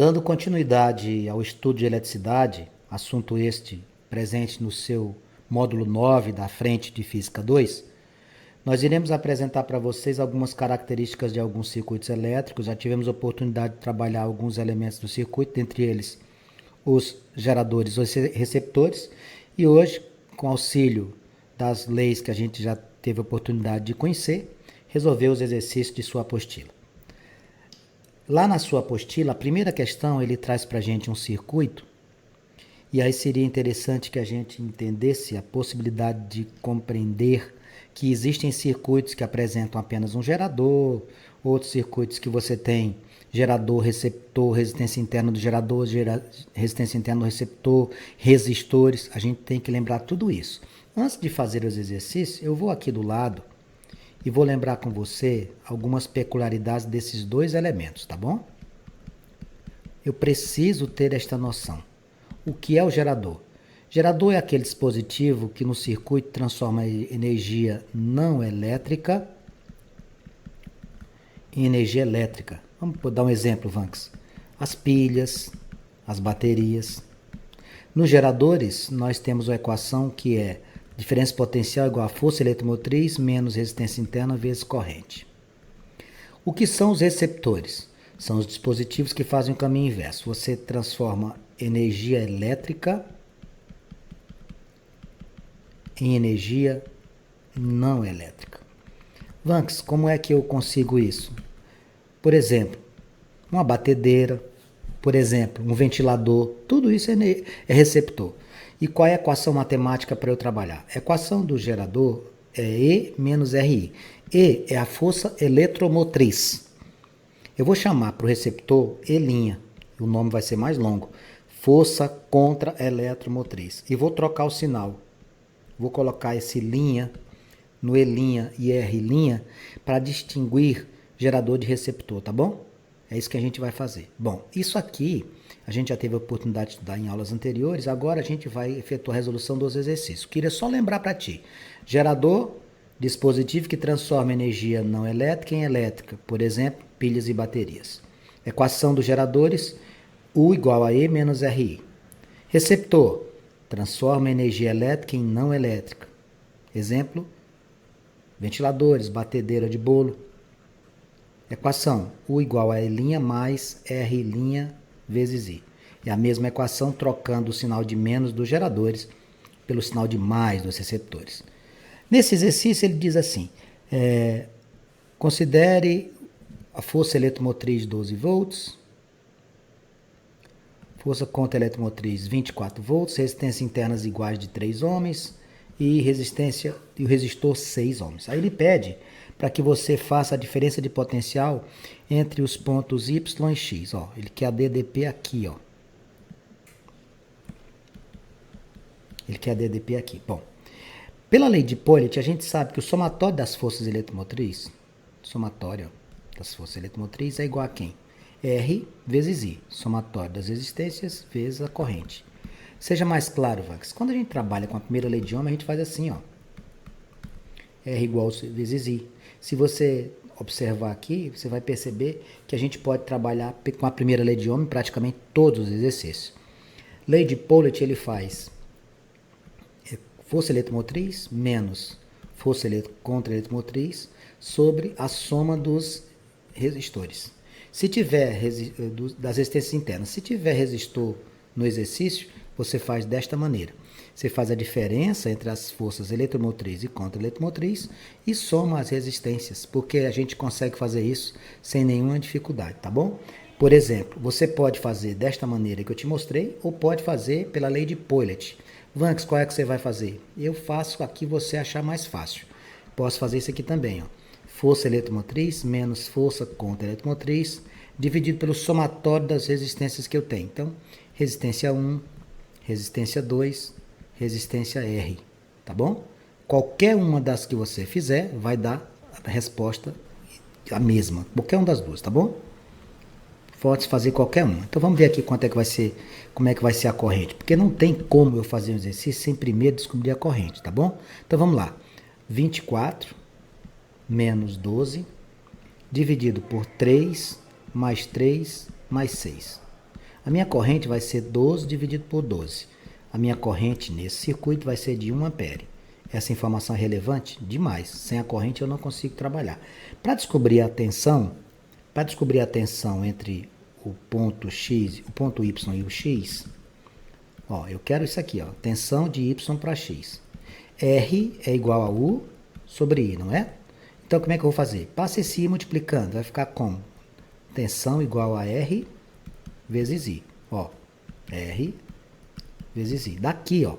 Dando continuidade ao estudo de eletricidade, assunto este presente no seu módulo 9 da frente de Física 2, nós iremos apresentar para vocês algumas características de alguns circuitos elétricos. Já tivemos a oportunidade de trabalhar alguns elementos do circuito, dentre eles os geradores, os receptores, e hoje, com auxílio das leis que a gente já teve a oportunidade de conhecer, resolveu os exercícios de sua apostila. Lá na sua apostila, a primeira questão, ele traz para a gente um circuito, e aí seria interessante que a gente entendesse a possibilidade de compreender que existem circuitos que apresentam apenas um gerador, outros circuitos que você tem gerador, receptor, resistência interna do gerador, resistência interna do receptor, resistores. A gente tem que lembrar tudo isso. Antes de fazer os exercícios, eu vou aqui do lado e vou lembrar com você algumas peculiaridades desses dois elementos, tá bom? Eu preciso ter esta noção. O que é o gerador? Gerador é aquele dispositivo que no circuito transforma energia não elétrica em energia elétrica. Vamos dar um exemplo, Vanks. As pilhas, as baterias. Nos geradores, nós temos a equação que é diferença potencial igual a força eletromotriz menos resistência interna vezes corrente. O que são os receptores? São os dispositivos que fazem o caminho inverso. Você transforma energia elétrica em energia não elétrica. Vanks, como é que eu consigo isso? Por exemplo, uma batedeira, por exemplo, um ventilador, tudo isso é receptor. E qual é a equação matemática para eu trabalhar? A equação do gerador é E menos RI. E é a força eletromotriz. Eu vou chamar para o receptor E', o nome vai ser mais longo, força contra eletromotriz. E vou trocar o sinal. Vou colocar esse linha no E' e R' para distinguir gerador de receptor, tá bom? É isso que a gente vai fazer. Bom, isso aqui a gente já teve a oportunidade de estudar em aulas anteriores, agora a gente vai efetuar a resolução dos exercícios. Queria só lembrar para ti, gerador, dispositivo que transforma energia não elétrica em elétrica, por exemplo, pilhas e baterias. Equação dos geradores, U igual a E menos RI. Receptor, transforma energia elétrica em não elétrica. Exemplo, ventiladores, batedeira de bolo. Equação, U igual a E' mais R' vezes I. É a mesma equação trocando o sinal de menos dos geradores pelo sinal de mais dos receptores. Nesse exercício ele diz assim, considere a força eletromotriz 12 volts, força contra eletromotriz 24 volts, resistência internas iguais de 3 ohms e resistência e o resistor 6 ohms. Aí ele pede para que você faça a diferença de potencial entre os pontos Y e X. Ó, ele quer a DDP aqui. Ó. Ele quer a DDP aqui. Bom, pela lei de Pauli, a gente sabe que o somatório das forças eletromotrizes, é igual a quem? R vezes I, somatório das resistências vezes a corrente. Seja mais claro, Vanks, quando a gente trabalha com a primeira lei de Ohm, a gente faz assim, ó. R igual a vezes I. Se você observar aqui, você vai perceber que a gente pode trabalhar com a primeira lei de Ohm em praticamente todos os exercícios. Lei de Pauli, ele faz força eletromotriz menos força contra eletromotriz sobre a soma dos resistores. Se tiver das resistências internas, se tiver resistor no exercício, você faz desta maneira. Você faz a diferença entre as forças eletromotriz e contra-eletromotriz e soma as resistências, porque a gente consegue fazer isso sem nenhuma dificuldade, tá bom? Por exemplo, você pode fazer desta maneira que eu te mostrei ou pode fazer pela lei de Pauli. Vanks, qual é que você vai fazer? Eu faço aqui você achar mais fácil. Posso fazer isso aqui também, ó. Força eletromotriz menos força contra eletromotriz dividido pelo somatório das resistências que eu tenho. Então, resistência 1, resistência 2, resistência R, tá bom? Qualquer uma das que você fizer vai dar a resposta a mesma, qualquer uma das duas, tá bom? Pode fazer qualquer uma. Então vamos ver aqui quanto é que vai ser, como é que vai ser a corrente, porque não tem como eu fazer um exercício sem primeiro descobrir a corrente, tá bom? Então vamos lá. 24 menos 12 dividido por 3 mais 3 mais 6. A minha corrente vai ser 12 dividido por 12. A minha corrente nesse circuito vai ser de 1 ampere. Essa informação é relevante? Demais. Sem a corrente eu não consigo trabalhar. Para descobrir a tensão entre o ponto X, o ponto Y e o X, ó, eu quero isso aqui, ó, tensão de Y para X. R é igual a U sobre I, não é? Então, como é que eu vou fazer? Passa esse I multiplicando, vai ficar como? Tensão igual a R vezes I. Ó, R vezes I. Daqui, ó,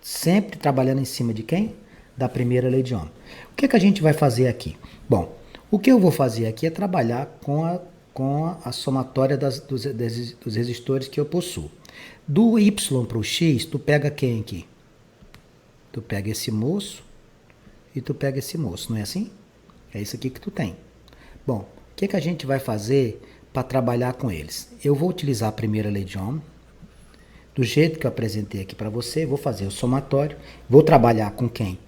sempre trabalhando em cima de quem? Da primeira lei de Ohm. O que é que a gente vai fazer aqui? Bom, o que eu vou fazer aqui é trabalhar com a somatória dos resistores que eu possuo. Do Y para o X, tu pega quem aqui? Tu pega esse moço e tu pega esse moço, não é assim? É isso aqui que tu tem. Bom, o que é que a gente vai fazer para trabalhar com eles? Eu vou utilizar a primeira lei de Ohm, do jeito que eu apresentei aqui para você, vou fazer o somatório, vou trabalhar com quem?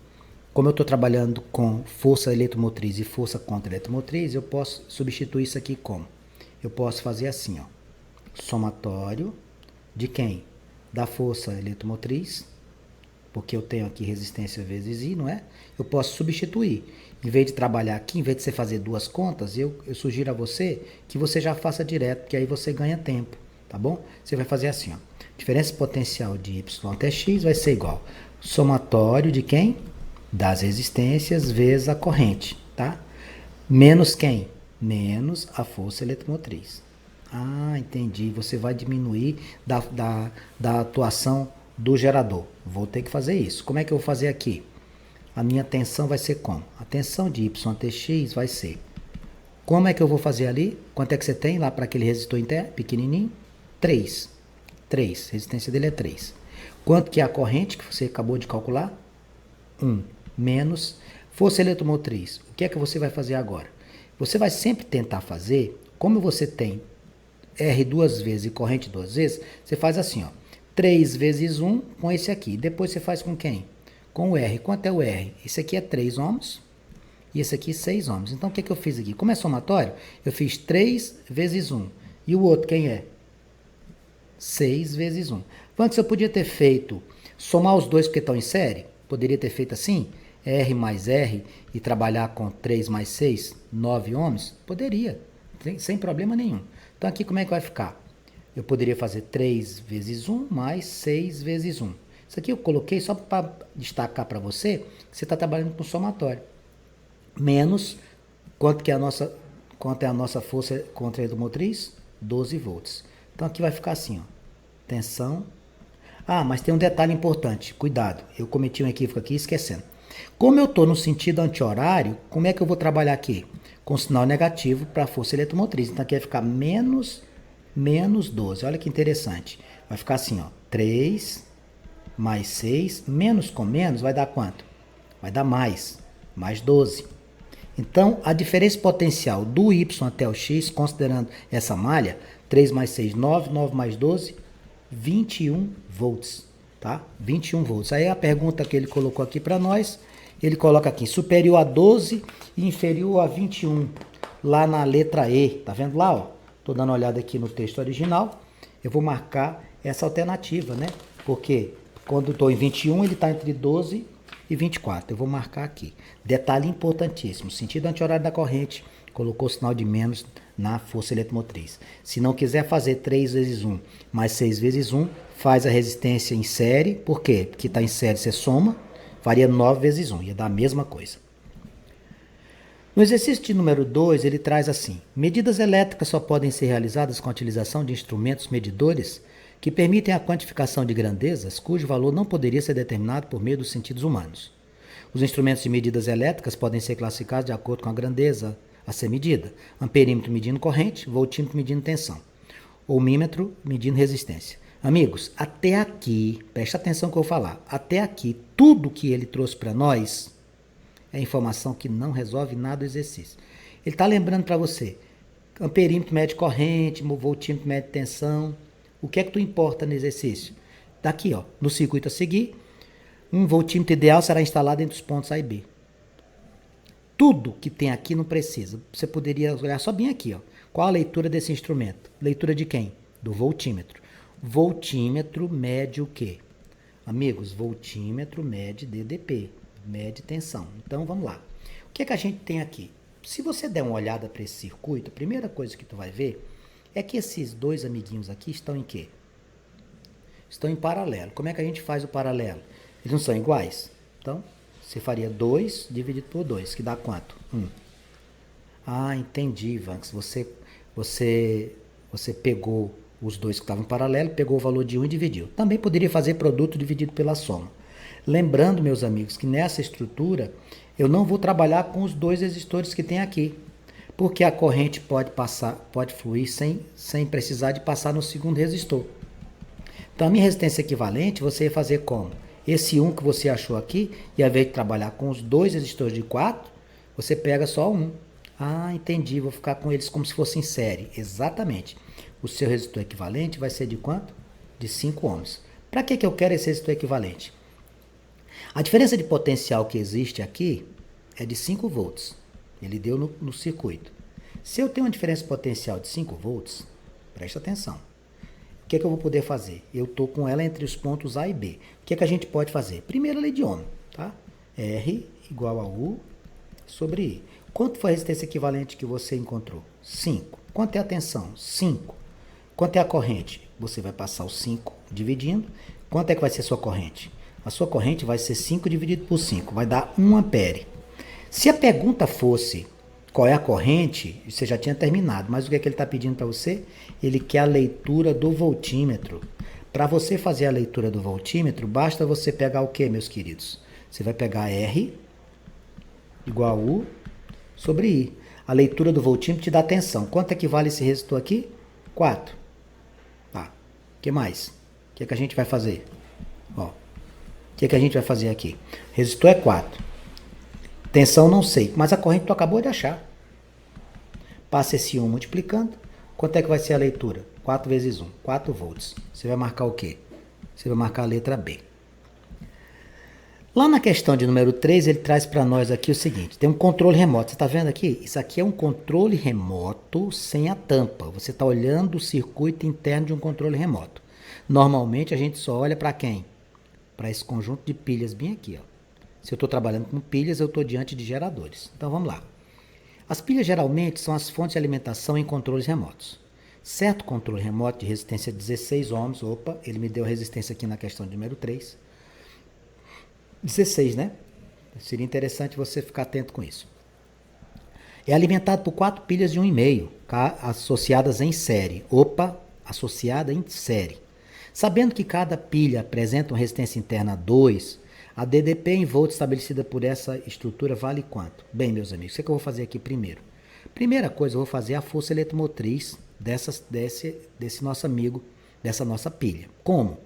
Como eu estou trabalhando com força eletromotriz e força contra eletromotriz, eu posso substituir isso aqui como? Eu posso fazer assim, ó, somatório de quem? Da força eletromotriz, porque eu tenho aqui resistência vezes I, não é? Eu posso substituir. Em vez de trabalhar aqui, em vez de você fazer duas contas, eu sugiro a você que você já faça direto, porque aí você ganha tempo, tá bom? Você vai fazer assim, ó. Diferença potencial de Y até X vai ser igual somatório de quem? Das resistências vezes a corrente, tá? Menos quem? Menos a força eletromotriz. Ah, entendi. Você vai diminuir da atuação do gerador. Vou ter que fazer isso. Como é que eu vou fazer aqui? A minha tensão vai ser como? A tensão de Y até X vai ser. Como é que eu vou fazer ali? Quanto é que você tem lá para aquele resistor interno? Pequenininho? 3. 3. A resistência dele é 3. Quanto que é a corrente que você acabou de calcular? 1. Menos força eletromotriz. O que é que você vai fazer agora? Você vai sempre tentar fazer, como você tem R duas vezes e corrente duas vezes, você faz assim, ó. 3 vezes 1 com esse aqui. Depois você faz com quem? Com o R. Quanto é o R? Esse aqui é 3 ohms e esse aqui 6 ohms. Então, o que é que eu fiz aqui? Como é somatório, eu fiz 3 vezes 1. E o outro quem é? 6 vezes 1. Antes eu podia ter feito, somar os dois porque estão em série? Poderia ter feito assim? R mais R e trabalhar com 3 mais 6, 9 ohms? Poderia, sem problema nenhum. Então, aqui como é que vai ficar? Eu poderia fazer 3 vezes 1 mais 6 vezes 1. Isso aqui eu coloquei só para destacar para você que você está trabalhando com somatório. Menos quanto é a nossa força contra a eletromotriz? 12 volts. Então aqui vai ficar assim, ó. Tensão. Ah, mas tem um detalhe importante. Cuidado, eu cometi um equívoco aqui esquecendo. Como eu estou no sentido anti-horário, como é que eu vou trabalhar aqui? Com sinal negativo para a força eletromotriz. Então aqui vai ficar menos 12. Olha que interessante. Vai ficar assim, ó. 3 mais 6, menos com menos vai dar quanto? Vai dar mais 12. Então, a diferença potencial do Y até o X, considerando essa malha, 3 mais 6, 9, 9 mais 12, 21 volts, tá? 21 volts. Aí a pergunta que ele colocou aqui para nós, ele coloca aqui, superior a 12 e inferior a 21, lá na letra E, tá vendo lá, ó? Tô dando uma olhada aqui no texto original, eu vou marcar essa alternativa, né? Porque quando estou em 21, ele está entre 12 e 24. Eu vou marcar aqui. Detalhe importantíssimo. Sentido anti-horário da corrente, colocou o sinal de menos na força eletromotriz. Se não quiser fazer 3 vezes 1 mais 6 vezes 1, faz a resistência em série. Por quê? Porque está em série, você soma, faria 9 vezes 1, ia dar a mesma coisa. No exercício de número 2, ele traz assim: medidas elétricas só podem ser realizadas com a utilização de instrumentos medidores que permitem a quantificação de grandezas cujo valor não poderia ser determinado por meio dos sentidos humanos. Os instrumentos de medidas elétricas podem ser classificados de acordo com a grandeza a ser medida: amperímetro medindo corrente, voltímetro medindo tensão, ohmímetro medindo resistência. Amigos, até aqui, preste atenção que eu vou falar, até aqui, tudo que ele trouxe para nós é informação que não resolve nada do exercício. Ele está lembrando para você, amperímetro mede corrente, voltímetro mede tensão. O que é que tu importa no exercício? Daqui, ó, no circuito a seguir, um voltímetro ideal será instalado entre os pontos A e B. Tudo que tem aqui não precisa. Você poderia olhar só bem aqui, ó. Qual a leitura desse instrumento? Leitura de quem? do voltímetro. Voltímetro mede o quê? Amigos, voltímetro mede DDP, mede tensão. Então, vamos lá. O que é que a gente tem aqui? Se você der uma olhada para esse circuito, a primeira coisa que tu vai ver é que esses dois amiguinhos aqui estão em quê? Estão em paralelo. Como é que a gente faz o paralelo? Eles não são iguais? Então, você faria 2 dividido por 2, que dá quanto? 1. Ah, entendi, Vanks. Você pegou os dois que estavam em paralelo, pegou o valor de 1 e dividiu. Também poderia fazer produto dividido pela soma. Lembrando, meus amigos, que nessa estrutura eu não vou trabalhar com os dois resistores que tem aqui, porque a corrente pode fluir sem precisar de passar no segundo resistor. Então, a minha resistência equivalente, você ia fazer como? Esse 1 que você achou aqui, e ao invés de trabalhar com os dois resistores de 4, você pega só um. Ah, entendi, vou ficar com eles como se fossem série. Exatamente. O seu resistor equivalente vai ser de quanto? De 5 ohms. Para que eu quero esse resistor equivalente? A diferença de potencial que existe aqui é de 5 volts. Ele deu no circuito. Se eu tenho uma diferença potencial de 5 volts, presta atenção. O que é que eu vou poder fazer? Eu estou com ela entre os pontos A e B. O que é que a gente pode fazer? Primeira lei de Ohm, tá? R igual a U sobre I. Quanto foi a resistência equivalente que você encontrou? 5. Quanto é a tensão? 5. Quanto é a corrente? Você vai passar o 5 dividindo. Quanto é que vai ser a sua corrente? A sua corrente vai ser 5 dividido por 5. Vai dar 1 ampere. Se a pergunta fosse qual é a corrente, você já tinha terminado. Mas o que é que ele está pedindo para você? Ele quer a leitura do voltímetro. Para você fazer a leitura do voltímetro, basta você pegar o que, meus queridos? Você vai pegar R igual a U sobre I. A leitura do voltímetro te dá tensão. Quanto equivale esse resistor aqui? 4. Tá. O que mais? O que é que a gente vai fazer? Ó. O que é que a gente vai fazer aqui? Resistor é 4. Tensão não sei, mas a corrente tu acabou de achar. Passa esse 1 multiplicando. Quanto é que vai ser a leitura? 4 vezes 1, 4 volts. Você vai marcar o quê? Você vai marcar a letra B. Lá na questão de número 3, ele traz para nós aqui o seguinte. Tem um controle remoto. Você está vendo aqui? Isso aqui é um controle remoto sem a tampa. Você está olhando o circuito interno de um controle remoto. Normalmente a gente só olha para quem? Para esse conjunto de pilhas bem aqui, ó. Se eu estou trabalhando com pilhas, eu estou diante de geradores. Então, vamos lá. As pilhas geralmente são as fontes de alimentação em controles remotos. Certo controle remoto de resistência 16 ohms. Opa, ele me deu resistência aqui na questão de número 3. 16, né? Seria interessante você ficar atento com isso. É alimentado por 4 pilhas de 1,5, associadas em série. Opa, associada em série. Sabendo que cada pilha apresenta uma resistência interna 2, a DDP em volts estabelecida por essa estrutura vale quanto? Bem, meus amigos, o que eu vou fazer aqui primeiro? Primeira coisa, eu vou fazer a força eletromotriz desse nosso amigo, dessa nossa pilha. Como?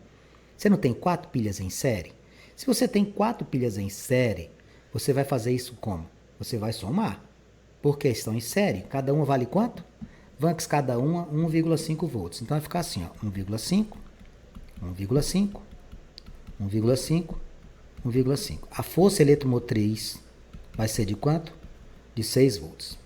Você não tem 4 pilhas em série? Se você tem 4 pilhas em série, você vai fazer isso como? Você vai somar. Porque estão em série. Cada uma vale quanto? Vanks, cada uma 1,5 volts. Então vai ficar assim, ó, 1,5, 1,5, 1,5, 1,5. A força eletromotriz vai ser de quanto? De 6 volts.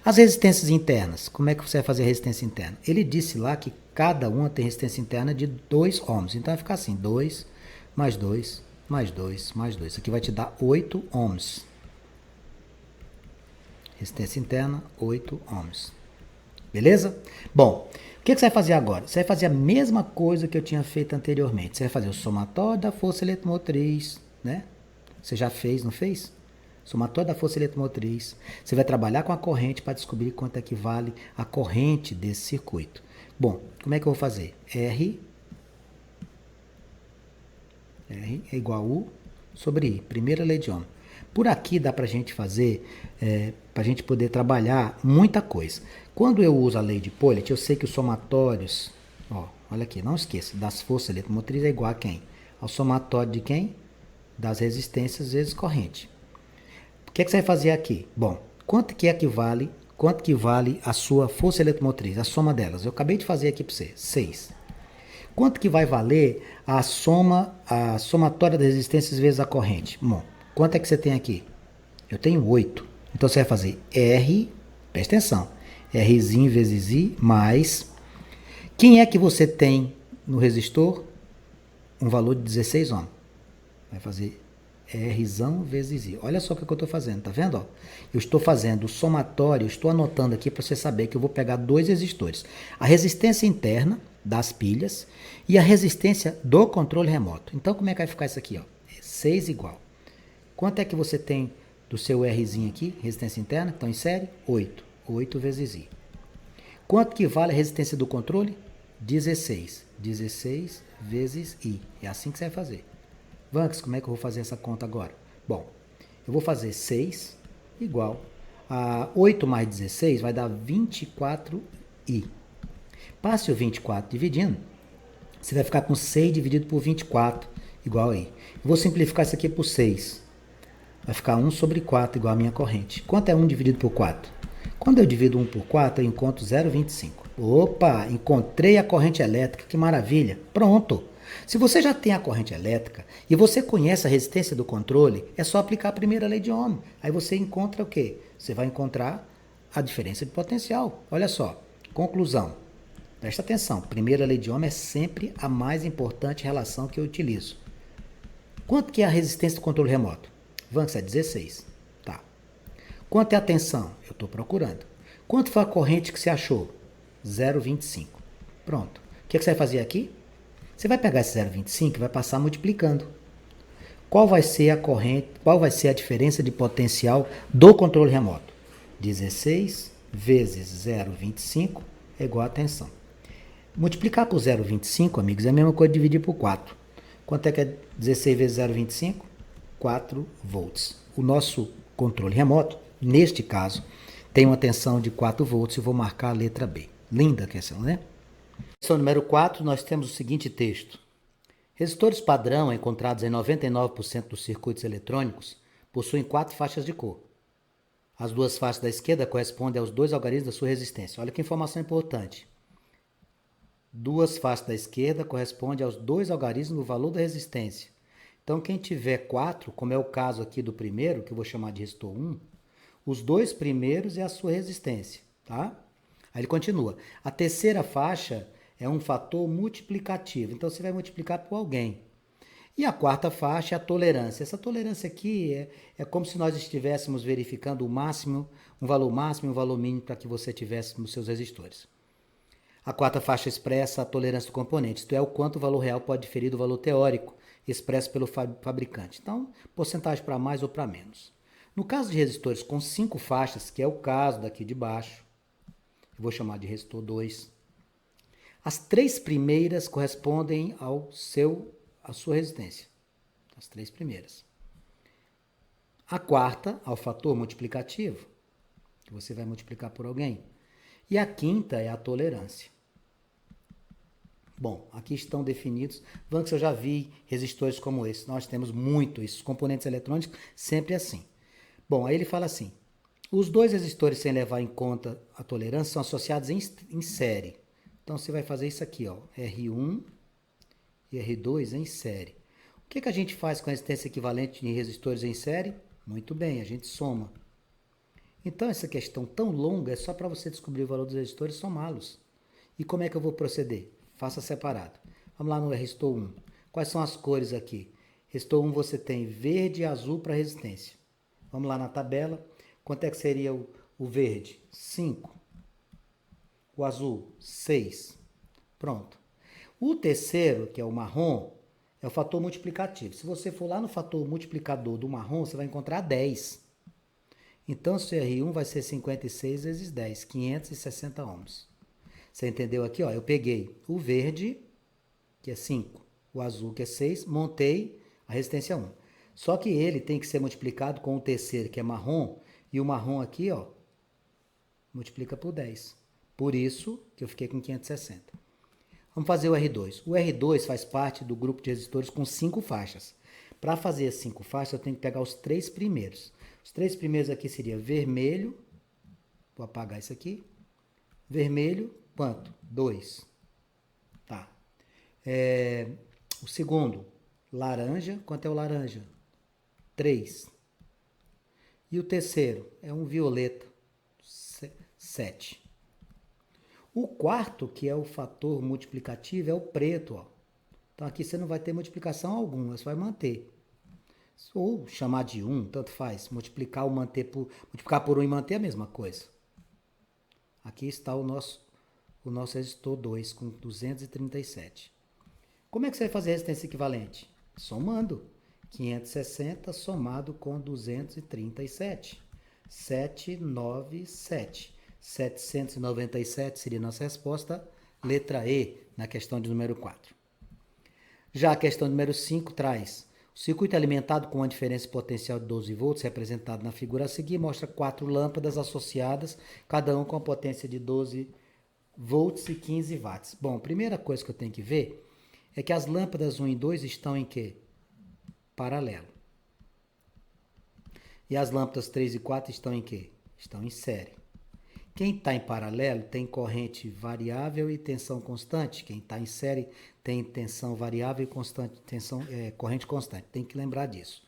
As resistências internas, como é que você vai fazer a resistência interna? Ele disse lá que cada uma tem resistência interna de 2 ohms. Então vai ficar assim, 2 mais 2 mais 2 mais 2. Isso aqui vai te dar 8 ohms. Resistência interna, 8 ohms. Beleza? Bom, o que você vai fazer agora? Você vai fazer a mesma coisa que eu tinha feito anteriormente. Você vai fazer o somatório da força eletromotriz, né? Você já fez, não fez? Somatório da força eletromotriz. Você vai trabalhar com a corrente para descobrir quanto equivale a corrente desse circuito. Bom, como é que eu vou fazer? R é igual a U sobre I. Primeira lei de Ohm. Por aqui dá para a gente fazer, para a gente poder trabalhar muita coisa. Quando eu uso a lei de Pauling, eu sei que os somatórios, ó, olha aqui, não esqueça, das forças eletromotrizes é igual a quem? Ao somatório de quem? Das resistências vezes corrente. O que você vai fazer aqui? Bom, quanto que vale a sua força eletromotriz, a soma delas? Eu acabei de fazer aqui para você, 6. Quanto que vai valer a somatória das resistências vezes a corrente? Bom, quanto é que você tem aqui? Eu tenho 8. Então você vai fazer R, presta atenção, Rzinho vezes I mais. Quem é que você tem no resistor? Um valor de 16 ohms. Vai fazer Rzão vezes I. Olha só o que eu estou fazendo, tá vendo? Ó? Eu estou fazendo o somatório, estou anotando aqui para você saber que eu vou pegar dois resistores. A resistência interna das pilhas e a resistência do controle remoto. Então, como é que vai ficar isso aqui? Ó? 6 igual. Quanto é que você tem do seu Rzinho aqui, resistência interna, que estão em série? 8. 8 vezes I. Quanto que vale a resistência do controle? 16. 16 vezes I. É assim que você vai fazer. Vanks, como é que eu vou fazer essa conta agora? Bom, eu vou fazer 6 igual a 8 mais 16 vai dar 24i. Passe o 24 dividindo, você vai ficar com 6 dividido por 24 igual a I. Eu vou simplificar isso aqui por 6. Vai ficar 1 sobre 4 igual a minha corrente. Quanto é 1 dividido por 4? Quando eu divido 1 por 4, eu encontro 0,25. Opa, encontrei a corrente elétrica, que maravilha. Pronto. Se você já tem a corrente elétrica e você conhece a resistência do controle, é só aplicar a primeira lei de Ohm. Aí você encontra o quê? Você vai encontrar a diferença de potencial. Olha só, conclusão. Presta atenção, primeira lei de Ohm é sempre a mais importante relação que eu utilizo. Quanto que é a resistência do controle remoto? Vanks é 16. Tá. Quanto é a tensão? Eu estou procurando. Quanto foi a corrente que você achou? 0,25. Pronto. O que você vai fazer aqui? Você vai pegar esse 0,25 e vai passar multiplicando. Qual vai ser a corrente, qual vai ser a diferença de potencial do controle remoto? 16 vezes 0,25 é igual a tensão. Multiplicar por 0,25, amigos, é a mesma coisa de dividir por 4. Quanto é que é 16 vezes 0,25? 4 volts. O nosso controle remoto, neste caso, tem uma tensão de 4 volts. Eu vou marcar a letra B. Linda a questão, né? Questão número 4, nós temos o seguinte texto. Resistores padrão encontrados em 99% dos circuitos eletrônicos possuem 4 faixas de cor. As duas faixas da esquerda correspondem aos 2 algarismos da sua resistência. Olha que informação importante. Duas faixas da esquerda correspondem aos 2 algarismos do valor da resistência. Então, quem tiver 4, como é o caso aqui do primeiro, que eu vou chamar de resistor 1, os 2 primeiros é a sua resistência, tá? Aí ele continua. A terceira faixa é um fator multiplicativo, então você vai multiplicar por alguém. E a quarta faixa é a tolerância. Essa tolerância aqui é como se nós estivéssemos verificando o máximo, um valor máximo e um valor mínimo para que você tivesse nos seus resistores. A quarta faixa expressa a tolerância do componente, isto é, o quanto o valor real pode diferir do valor teórico expresso pelo fabricante. Então, porcentagem para mais ou para menos. No caso de resistores com 5 faixas, que é o caso daqui de baixo, eu vou chamar de resistor 2, as 3 primeiras correspondem à sua resistência. As 3 primeiras. A quarta, ao fator multiplicativo, que você vai multiplicar por alguém. E a quinta é a tolerância. Bom, aqui estão definidos. Vanks, eu já vi resistores como esse. Nós temos muito isso. Os componentes eletrônicos sempre assim. Bom, aí ele fala assim. Os 2 resistores sem levar em conta a tolerância são associados em série. Então, você vai fazer isso aqui, ó, R1 e R2 em série. O que a gente faz com a resistência equivalente em resistores em série? Muito bem, a gente soma. Então, essa questão tão longa é só para você descobrir o valor dos resistores e somá-los. E como é que eu vou proceder? Faça separado. Vamos lá no resistor 1. Quais são as cores aqui? Resistor 1 você tem verde e azul para resistência. Vamos lá na tabela. Quanto é que seria o verde? 5. O azul, 6. Pronto. O terceiro, que é o marrom, é o fator multiplicativo. Se você for lá no fator multiplicador do marrom, você vai encontrar 10. Então, seu R1 vai ser 56 vezes 10, 560 ohms. Você entendeu aqui? Ó, eu peguei o verde, que é 5, o azul, que é 6, montei a resistência 1. Só que ele tem que ser multiplicado com o terceiro, que é marrom, e o marrom aqui, ó, multiplica por 10. Por isso que eu fiquei com 560. Vamos fazer o R2. O R2 faz parte do grupo de resistores com 5 faixas. Para fazer as 5 faixas, eu tenho que pegar os 3 primeiros. Os 3 primeiros aqui seria vermelho. Vou apagar isso aqui. Vermelho, quanto? 2. Tá. O segundo, laranja. Quanto é o laranja? 3. E o terceiro é um violeta. 7. O quarto, que é o fator multiplicativo, é o preto, ó. Então aqui você não vai ter multiplicação alguma, você vai manter. Ou chamar de 1, tanto faz. Multiplicar multiplicar por 1 e manter é a mesma coisa. Aqui está o nosso resistor 2 com 237. Como é que você vai fazer a resistência equivalente? Somando. 560 somado com 237. 797. 797 seria a nossa resposta, letra E, na questão de número 4. Já a questão número 5 traz: o circuito alimentado com uma diferença potencial de 12 volts, representado na figura a seguir, mostra 4 lâmpadas associadas, cada uma com a potência de 12 volts e 15 watts. Bom, a primeira coisa que eu tenho que ver é que as lâmpadas 1 e 2 estão em quê? Paralelo. E as lâmpadas 3 e 4 estão em quê? Estão em série. Quem está em paralelo tem corrente variável e tensão constante. Quem está em série tem tensão variável e corrente constante. Tem que lembrar disso.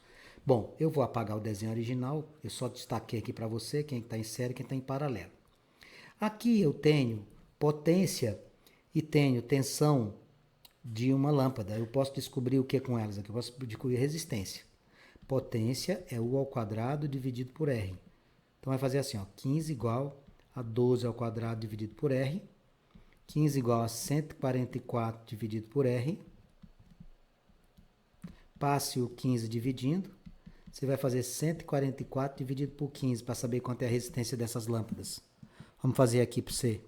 Bom, eu vou apagar o desenho original. Eu só destaquei aqui para você quem está em série e quem está em paralelo. Aqui eu tenho potência e tenho tensão de uma lâmpada. Eu posso descobrir o que com elas aqui? Eu posso descobrir resistência. Potência é U ao quadrado dividido por R. Então vai fazer assim, ó, 15 igual a 12 ao quadrado dividido por R. 15 igual a 144 dividido por R. Passe o 15 dividindo. Você vai fazer 144 dividido por 15 para saber quanto é a resistência dessas lâmpadas. Vamos fazer aqui para você.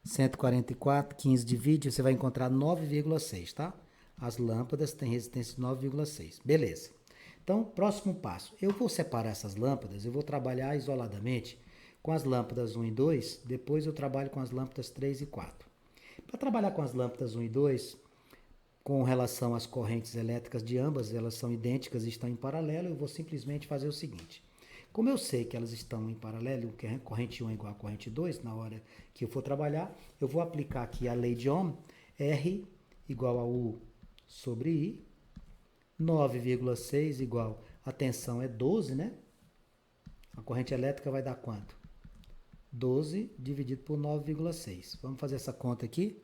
144, 15 divide, você vai encontrar 9,6, tá? As lâmpadas têm resistência de 9,6. Beleza. Então, próximo passo. Eu vou separar essas lâmpadas, eu vou trabalhar isoladamente com as lâmpadas 1 e 2, depois eu trabalho com as lâmpadas 3 e 4. Para trabalhar com as lâmpadas 1 e 2, com relação às correntes elétricas de ambas, elas são idênticas e estão em paralelo, eu vou simplesmente fazer o seguinte. Como eu sei que elas estão em paralelo, que a corrente 1 é igual a corrente 2, na hora que eu for trabalhar, eu vou aplicar aqui a lei de Ohm, R igual a U sobre I, 9,6 igual, a tensão é 12, né? A corrente elétrica vai dar quanto? 12 dividido por 9,6. Vamos fazer essa conta aqui.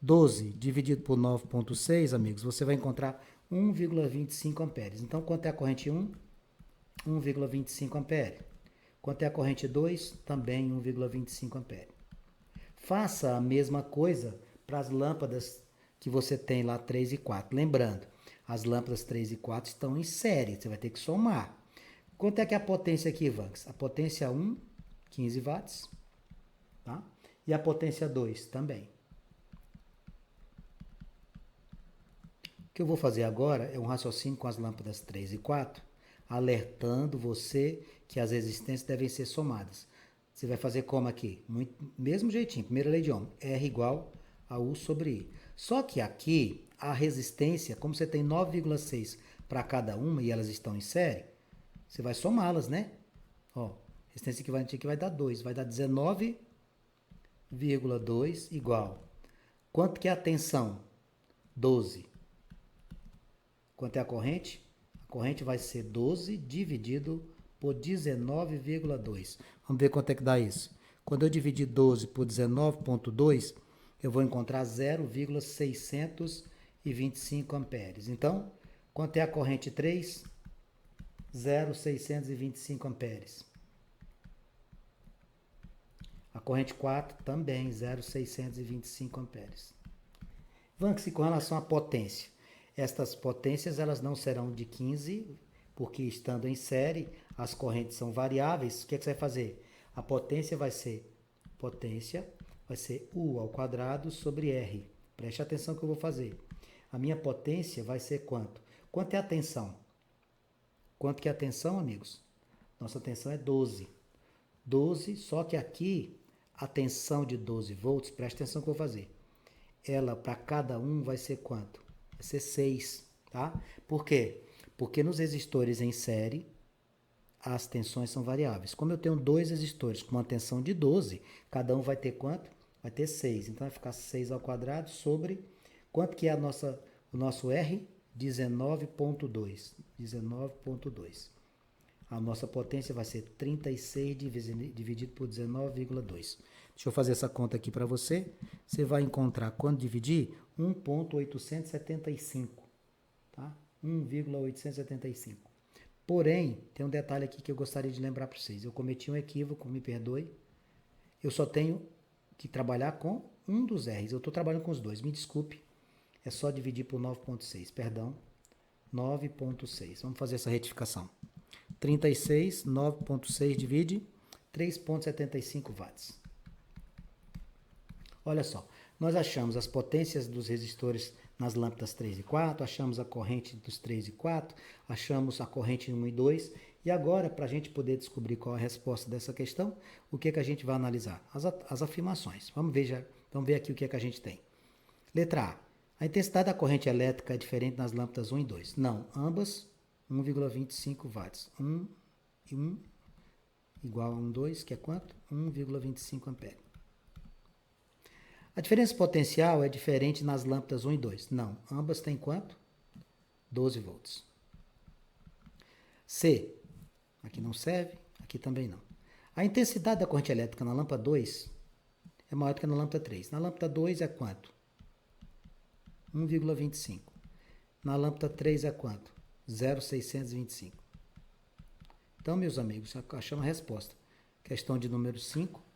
12 dividido por 9,6, amigos, você vai encontrar 1,25 amperes. Então, quanto é a corrente 1? 1,25 ampere. Quanto é a corrente 2? Também 1,25 ampere. Faça a mesma coisa para as lâmpadas que você tem lá 3 e 4. Lembrando, as lâmpadas 3 e 4 estão em série, você vai ter que somar. Quanto é que é a potência aqui, Vanks? A potência 1, 15 watts. Tá? E a potência 2 também. O que eu vou fazer agora é um raciocínio com as lâmpadas 3 e 4, alertando você que as resistências devem ser somadas. Você vai fazer como aqui? Mesmo jeitinho, primeira lei de Ohm, R igual a U sobre I. Só que aqui, a resistência, como você tem 9,6 para cada uma e elas estão em série, você vai somá-las, né? Ó, resistência equivalente aqui vai dar 2, vai dar 19,2 igual. Quanto que é a tensão? 12. Quanto é a corrente? A corrente vai ser 12 dividido por 19,2. Vamos ver quanto é que dá isso. Quando eu dividir 12 por 19,2, eu vou encontrar 0,625 amperes. Então, quanto é a corrente 3? 0,625 amperes. A corrente 4 também, 0,625 amperes. Vamos com relação à potência. Estas potências elas não serão de 15, porque estando em série, as correntes são variáveis. O que, é que você vai fazer? A potência vai ser U ao quadrado sobre R. Preste atenção que eu vou fazer. A minha potência vai ser quanto? Quanto é a tensão? Quanto que é a tensão, amigos? Nossa tensão é 12. 12, só que aqui a tensão de 12 volts, preste atenção que eu vou fazer. Ela para cada um vai ser quanto? Vai ser 6, tá? Por quê? Porque nos resistores em série, as tensões são variáveis. Como eu tenho dois resistores com uma tensão de 12, cada um vai ter quanto? Vai ter 6. Então vai ficar 6 ao quadrado sobre quanto que é o nosso R? 19,2. 19,2. A nossa potência vai ser 36 dividido por 19,2. Deixa eu fazer essa conta aqui para você. Você vai encontrar, quando dividir, 1,875. Tá? 1,875. Porém, tem um detalhe aqui que eu gostaria de lembrar para vocês. Eu cometi um equívoco, me perdoe. Eu só tenho que trabalhar com um dos R's. Eu estou trabalhando com os dois, me desculpe. É só dividir por 9,6, perdão. 9,6. Vamos fazer essa retificação. 36, 9,6 divide 3,75 watts. Olha só, nós achamos as potências dos resistores nas lâmpadas 3 e 4, achamos a corrente dos 3 e 4, achamos a corrente 1 e 2, e agora, para a gente poder descobrir qual é a resposta dessa questão, o que, é que a gente vai analisar? As afirmações. Vamos ver aqui o que, é que a gente tem. Letra A. A intensidade da corrente elétrica é diferente nas lâmpadas 1 e 2. Não, ambas 1,25 watts. 1 e 1 igual a 1, 2, que é quanto? 1,25 ampere. A diferença potencial é diferente nas lâmpadas 1 e 2. Não, ambas têm quanto? 12 volts. C. Aqui não serve, aqui também não. A intensidade da corrente elétrica na lâmpada 2 é maior do que na lâmpada 3. Na lâmpada 2 é quanto? 1,25. Na lâmpada 3 é quanto? 0,625. Então, meus amigos, achamos a resposta. Questão de número 5